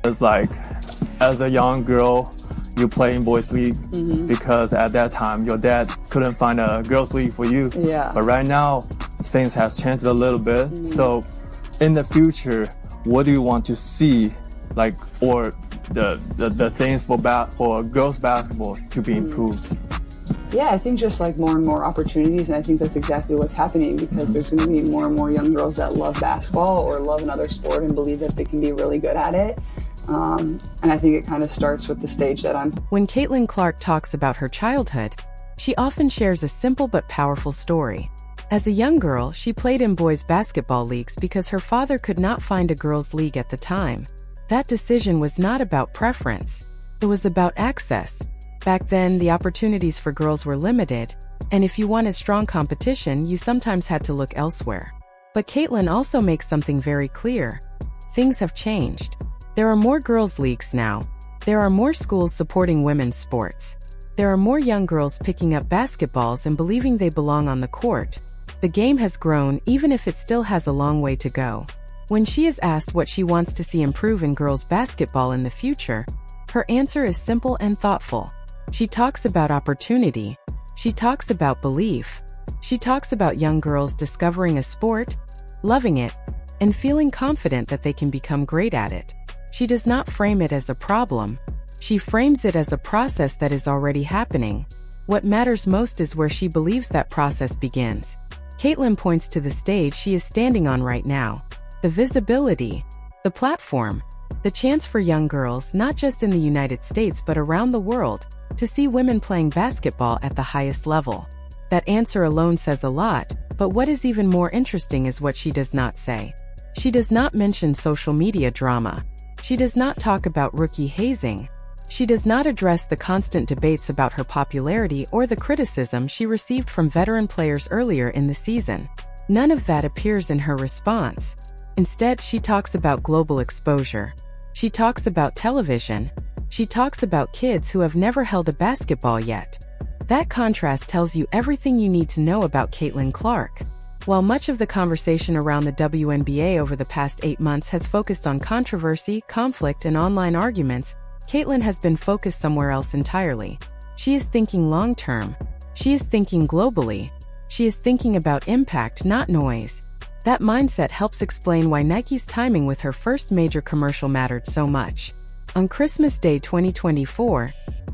It's like, as a young girl, you play in boys league because at that time your dad couldn't find a girls league for you. Yeah. But right now, things has changed a little bit. So, in the future, what do you want to see, like, or the things for girls basketball to be improved? Yeah, I think just like more and more opportunities, and I think that's exactly what's happening because there's going to be more and more young girls that love basketball or love another sport and believe that they can be really good at it. And I think it kind of starts with the stage that I'm. When Caitlin Clark talks about her childhood, she often shares a simple but powerful story. As a young girl, she played in boys' basketball leagues because her father could not find a girls' league at the time. That decision was not about preference. It was about access. Back then, the opportunities for girls were limited, and if you wanted strong competition, you sometimes had to look elsewhere. But Caitlin also makes something very clear. Things have changed. There are more girls' leagues now. There are more schools supporting women's sports. There are more young girls picking up basketballs and believing they belong on the court. The game has grown, even if it still has a long way to go. When she is asked what she wants to see improve in girls' basketball in the future, her answer is simple and thoughtful. She talks about opportunity. She talks about belief. She talks about young girls discovering a sport, loving it, and feeling confident that they can become great at it. She does not frame it as a problem. She frames it as a process that is already happening. What matters most is where she believes that process begins. Caitlin points to the stage she is standing on right now. The visibility, the platform, the chance for young girls, not just in the United States but around the world, to see women playing basketball at the highest level. That answer alone says a lot, but what is even more interesting is what she does not say. She does not mention social media drama. She does not talk about rookie hazing. She does not address the constant debates about her popularity or the criticism she received from veteran players earlier in the season. None of that appears in her response. Instead, she talks about global exposure. She talks about television. She talks about kids who have never held a basketball yet. That contrast tells you everything you need to know about Caitlin Clark. While much of the conversation around the WNBA over the past 8 months has focused on controversy, conflict, and online arguments, Caitlin has been focused somewhere else entirely. She is thinking long-term. She is thinking globally. She is thinking about impact, not noise. That mindset helps explain why Nike's timing with her first major commercial mattered so much. On Christmas Day 2024,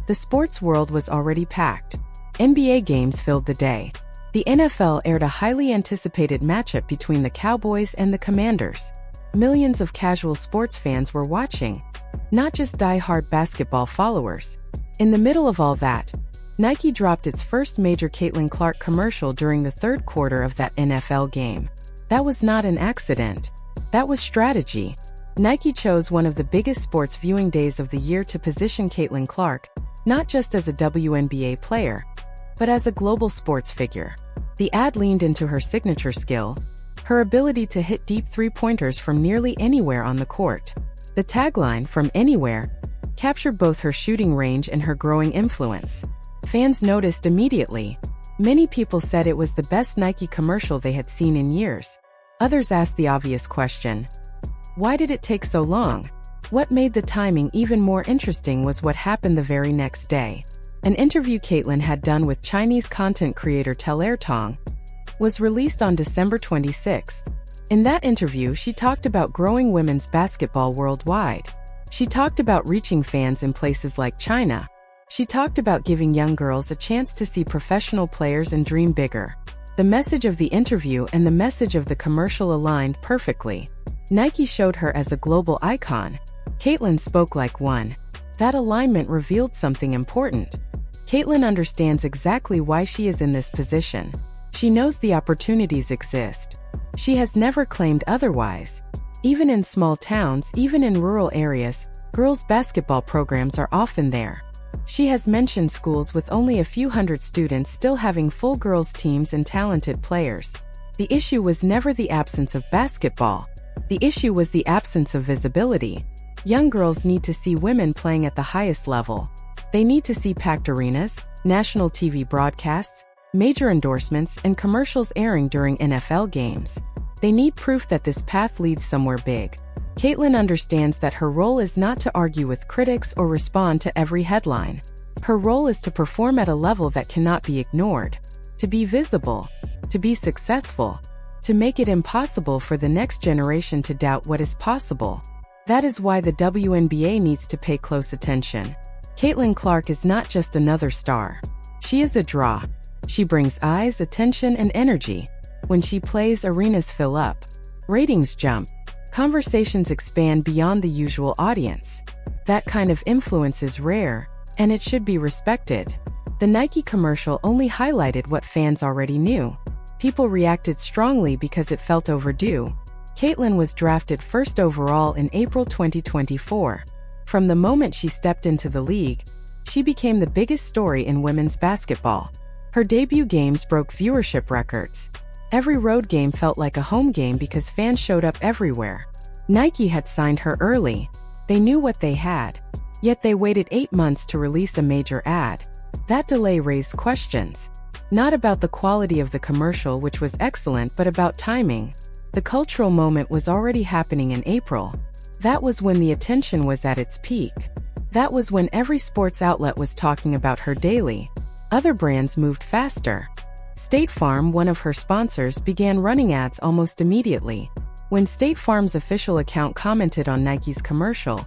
the sports world was already packed. NBA games filled the day. The NFL aired a highly anticipated matchup between the Cowboys and the Commanders. Millions of casual sports fans were watching, not just die-hard basketball followers. In the middle of all that, Nike dropped its first major Caitlin Clark commercial during the third quarter of that NFL game. That was not an accident. That was strategy. Nike chose one of the biggest sports viewing days of the year to position Caitlin Clark, not just as a WNBA player, but as a global sports figure. The ad leaned into her signature skill, her ability to hit deep three-pointers from nearly anywhere on the court. The tagline, "From Anywhere," captured both her shooting range and her growing influence. Fans noticed immediately. Many people said it was the best Nike commercial they had seen in years. Others asked the obvious question: why did it take so long? What made the timing even more interesting was what happened the very next day. An interview Caitlin had done with Chinese content creator Teller Tong was released on December 26. In that interview, she talked about growing women's basketball worldwide. She talked about reaching fans in places like China. She talked about giving young girls a chance to see professional players and dream bigger. The message of the interview and the message of the commercial aligned perfectly. Nike showed her as a global icon. Caitlin spoke like one. That alignment revealed something important. Caitlin understands exactly why she is in this position. She knows the opportunities exist. She has never claimed otherwise. Even in small towns, even in rural areas, girls' basketball programs are often there. She has mentioned schools with only a few hundred students still having full girls' teams and talented players. The issue was never the absence of basketball. The issue was the absence of visibility. Young girls need to see women playing at the highest level. They need to see packed arenas, national TV broadcasts, major endorsements, and commercials airing during NFL games. They need proof that this path leads somewhere big. Caitlyn understands that her role is not to argue with critics or respond to every headline. Her role is to perform at a level that cannot be ignored, to be visible, to be successful, to make it impossible for the next generation to doubt what is possible. That is why the WNBA needs to pay close attention. Caitlyn Clark is not just another star. She is a draw. She brings eyes, attention, and energy. When she plays, arenas fill up. Ratings jump. Conversations expand beyond the usual audience. That kind of influence is rare, and it should be respected. The Nike commercial only highlighted what fans already knew. People reacted strongly because it felt overdue. Caitlyn was drafted first overall in April 2024. From the moment she stepped into the league, she became the biggest story in women's basketball. Her debut games broke viewership records. Every road game felt like a home game because fans showed up everywhere. Nike had signed her early. They knew what they had. Yet they waited 8 months to release a major ad. That delay raised questions. Not about the quality of the commercial, which was excellent, but about timing. The cultural moment was already happening in April. That was when the attention was at its peak. That was when every sports outlet was talking about her daily. Other brands moved faster. State Farm, one of her sponsors, began running ads almost immediately. When State Farm's official account commented on Nike's commercial,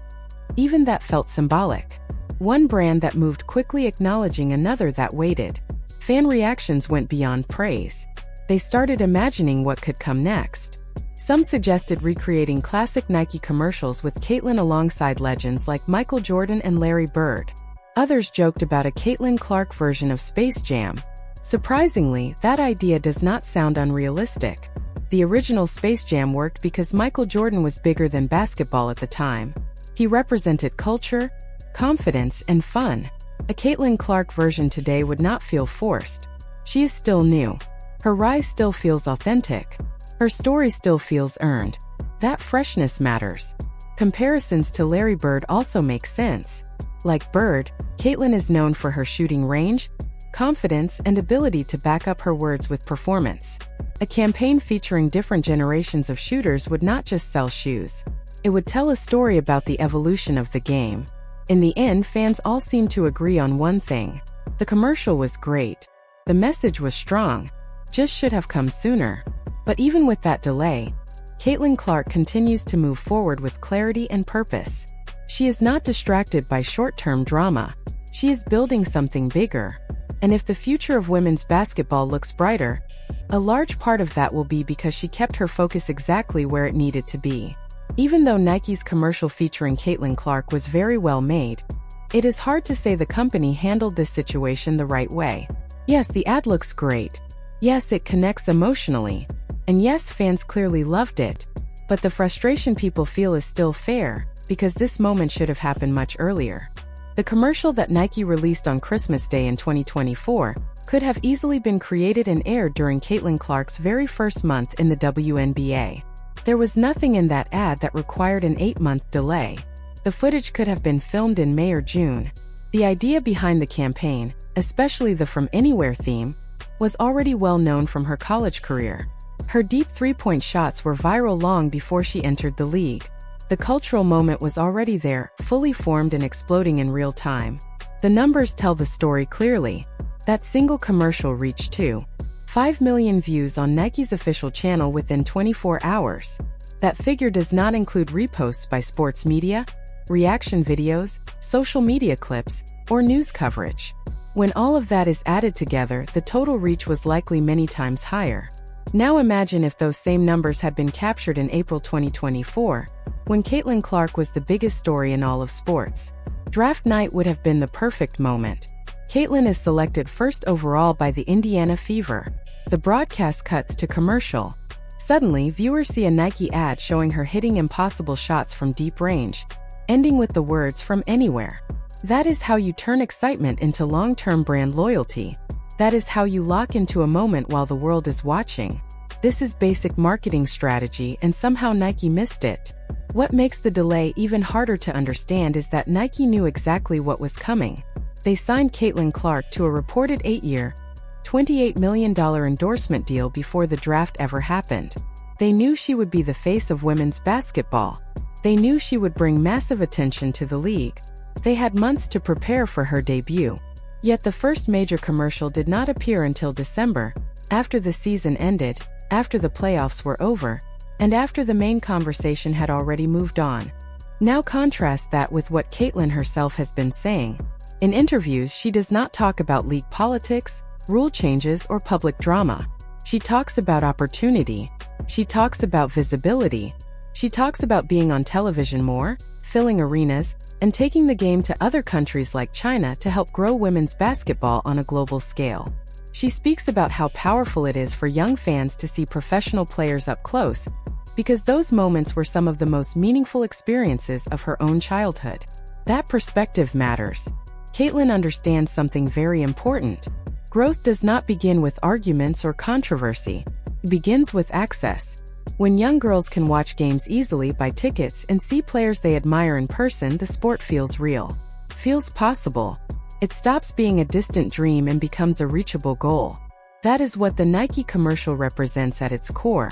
even that felt symbolic. One brand that moved quickly acknowledging another that waited. Fan reactions went beyond praise. They started imagining what could come next. Some suggested recreating classic Nike commercials with Caitlyn alongside legends like Michael Jordan and Larry Bird. Others joked about a Caitlyn Clark version of Space Jam. Surprisingly, that idea does not sound unrealistic. The original Space Jam worked because Michael Jordan was bigger than basketball at the time. He represented culture, confidence, and fun. A Caitlyn Clark version today would not feel forced. She is still new. Her rise still feels authentic. Her story still feels earned. That freshness matters. Comparisons to Larry Bird also make sense. Like Bird, Caitlyn is known for her shooting range, confidence, and ability to back up her words with performance. A campaign featuring different generations of shooters would not just sell shoes. It would tell a story about the evolution of the game. In the end, fans all seemed to agree on one thing. The commercial was great. The message was strong. Just should have come sooner. But even with that delay, Caitlyn Clark continues to move forward with clarity and purpose. She is not distracted by short-term drama. She is building something bigger. And if the future of women's basketball looks brighter, a large part of that will be because she kept her focus exactly where it needed to be. Even though Nike's commercial featuring Caitlyn Clark was very well made, it is hard to say the company handled this situation the right way. Yes, the ad looks great. Yes, it connects emotionally. And yes, fans clearly loved it. But the frustration people feel is still fair, because this moment should have happened much earlier. The commercial that Nike released on Christmas Day in 2024 could have easily been created and aired during Caitlyn Clark's very first month in the WNBA. There was nothing in that ad that required an 8-month delay. The footage could have been filmed in May or June. The idea behind the campaign, especially the From Anywhere theme, was already well known from her college career. Her deep three-point shots were viral long before she entered the league. The cultural moment was already there, fully formed and exploding in real time. The numbers tell the story clearly. That single commercial reached 2.5 million views on Nike's official channel within 24 hours. That figure does not include reposts by sports media, reaction videos, social media clips, or news coverage. When all of that is added together, the total reach was likely many times higher. Now imagine if those same numbers had been captured in April 2024, when Caitlyn Clark was the biggest story in all of sports. Draft night would have been the perfect moment. Caitlyn is selected first overall by the Indiana Fever. The broadcast cuts to commercial. Suddenly, viewers see a Nike ad showing her hitting impossible shots from deep range, ending with the words "From Anywhere." That is how you turn excitement into long-term brand loyalty. That is how you lock into a moment while the world is watching. This is basic marketing strategy, and somehow Nike missed it. What makes the delay even harder to understand is that Nike knew exactly what was coming. They signed Caitlyn Clark to a reported 8-year, $28 million endorsement deal before the draft ever happened. They knew she would be the face of women's basketball. They knew she would bring massive attention to the league. They had months to prepare for her debut. Yet the first major commercial did not appear until December, after the season ended, after the playoffs were over, and after the main conversation had already moved on. Now contrast that with what Caitlin herself has been saying. In interviews, she does not talk about league politics, rule changes, or public drama. She talks about opportunity. She talks about visibility. She talks about being on television more, filling arenas, and taking the game to other countries like China to help grow women's basketball on a global scale. She speaks about how powerful it is for young fans to see professional players up close, because those moments were some of the most meaningful experiences of her own childhood. That perspective matters. Caitlin understands something very important. Growth does not begin with arguments or controversy. It begins with access. When young girls can watch games easily, buy tickets, and see players they admire in person, the sport feels real, feels possible. It stops being a distant dream and becomes a reachable goal. That is what the Nike commercial represents at its core.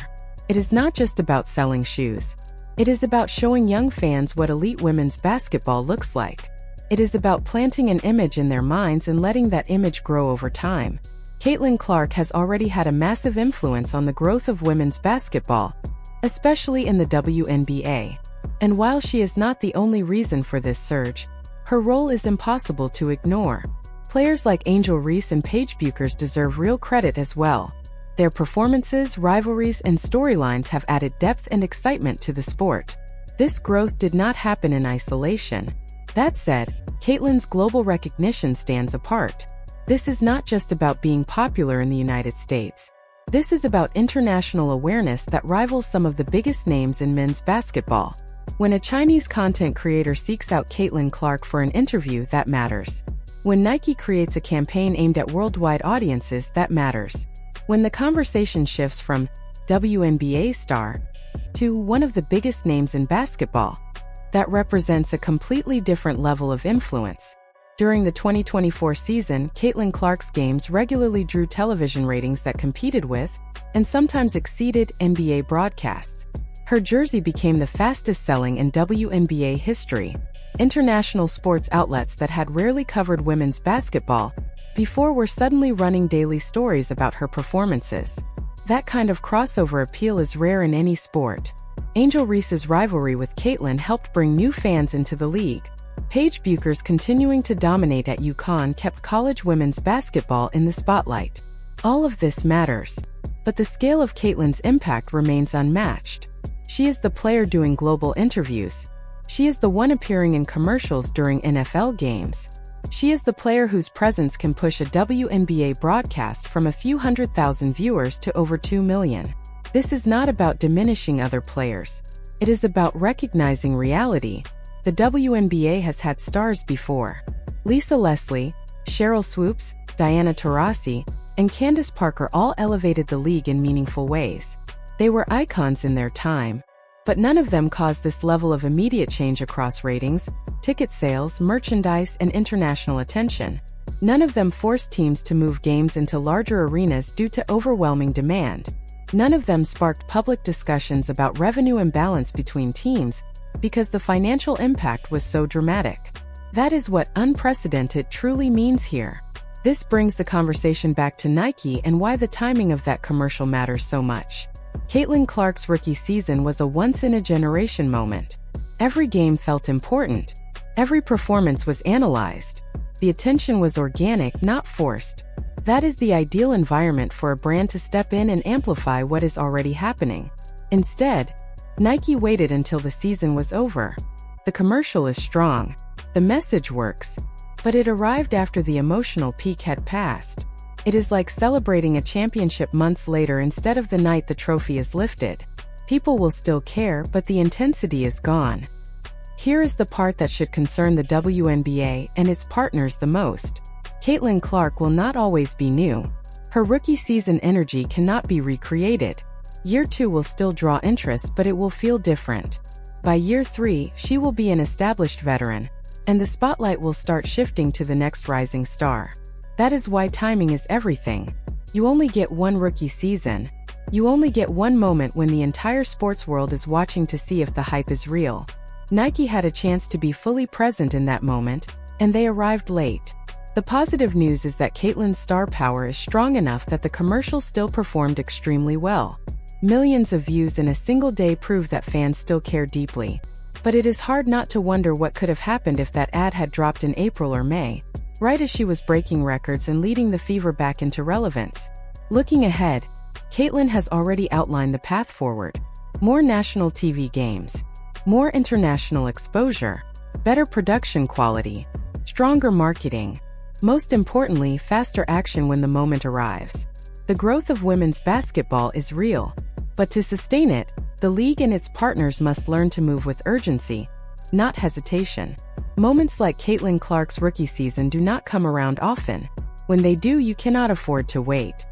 It is not just about selling shoes. It is about showing young fans what elite women's basketball looks like. It is about planting an image in their minds and letting that image grow over time. Caitlin Clark has already had a massive influence on the growth of women's basketball, especially in the WNBA. And while she is not the only reason for this surge, her role is impossible to ignore. Players like Angel Reese and Paige Bueckers deserve real credit as well. Their performances, rivalries, and storylines have added depth and excitement to the sport. This growth did not happen in isolation. That said, Caitlin's global recognition stands apart. This is not just about being popular in the United States. This is about international awareness that rivals some of the biggest names in men's basketball. When a Chinese content creator seeks out Caitlin Clark for an interview, that matters. When Nike creates a campaign aimed at worldwide audiences, that matters. When the conversation shifts from WNBA star to one of the biggest names in basketball, that represents a completely different level of influence. During the 2024 season, Caitlin Clark's games regularly drew television ratings that competed with, and sometimes exceeded, NBA broadcasts. Her jersey became the fastest-selling in WNBA history. International sports outlets that had rarely covered women's basketball before were suddenly running daily stories about her performances. That kind of crossover appeal is rare in any sport. Angel Reese's rivalry with Caitlin helped bring new fans into the league. Paige Bueckers continuing to dominate at UConn kept college women's basketball in the spotlight. All of this matters, but the scale of Caitlin's impact remains unmatched. She is the player doing global interviews. She is the one appearing in commercials during NFL games. She is the player whose presence can push a WNBA broadcast from a few 100,000 viewers to over 2 million. This is not about diminishing other players. It is about recognizing reality. The WNBA has had stars before. Lisa Leslie, Cheryl Swoops, Diana Taurasi, and Candace Parker all elevated the league in meaningful ways. They were icons in their time, but none of them caused this level of immediate change across ratings, ticket sales, merchandise, and international attention. None of them forced teams to move games into larger arenas due to overwhelming demand. None of them sparked public discussions about revenue imbalance between teams, because the financial impact was so dramatic. That is what unprecedented truly means here. This brings the conversation back to Nike and why the timing of that commercial matters so much. Caitlin Clark's rookie season was a once-in-a-generation moment. Every game felt important. Every performance was analyzed. The attention was organic, not forced. That is the ideal environment for a brand to step in and amplify what is already happening. Instead, Nike waited until the season was over. The commercial is strong. The message works. But it arrived after the emotional peak had passed. It is like celebrating a championship months later instead of the night the trophy is lifted. People will still care, but the intensity is gone. Here is the part that should concern the WNBA and its partners the most. Caitlin Clark will not always be new. Her rookie season energy cannot be recreated. Year 2 will still draw interest, but it will feel different. By year 3, she will be an established veteran, and the spotlight will start shifting to the next rising star. That is why timing is everything. You only get one rookie season. You only get one moment when the entire sports world is watching to see if the hype is real. Nike had a chance to be fully present in that moment, and they arrived late. The positive news is that Caitlyn's star power is strong enough that the commercial still performed extremely well. Millions of views in a single day prove that fans still care deeply. But it is hard not to wonder what could have happened if that ad had dropped in April or May, right as she was breaking records and leading the Fever back into relevance. Looking ahead, Caitlyn has already outlined the path forward. More national TV games, more international exposure, better production quality, stronger marketing. Most importantly, faster action when the moment arrives. The growth of women's basketball is real, but to sustain it, the league and its partners must learn to move with urgency, not hesitation. Moments like Caitlin Clark's rookie season do not come around often. When they do, you cannot afford to wait.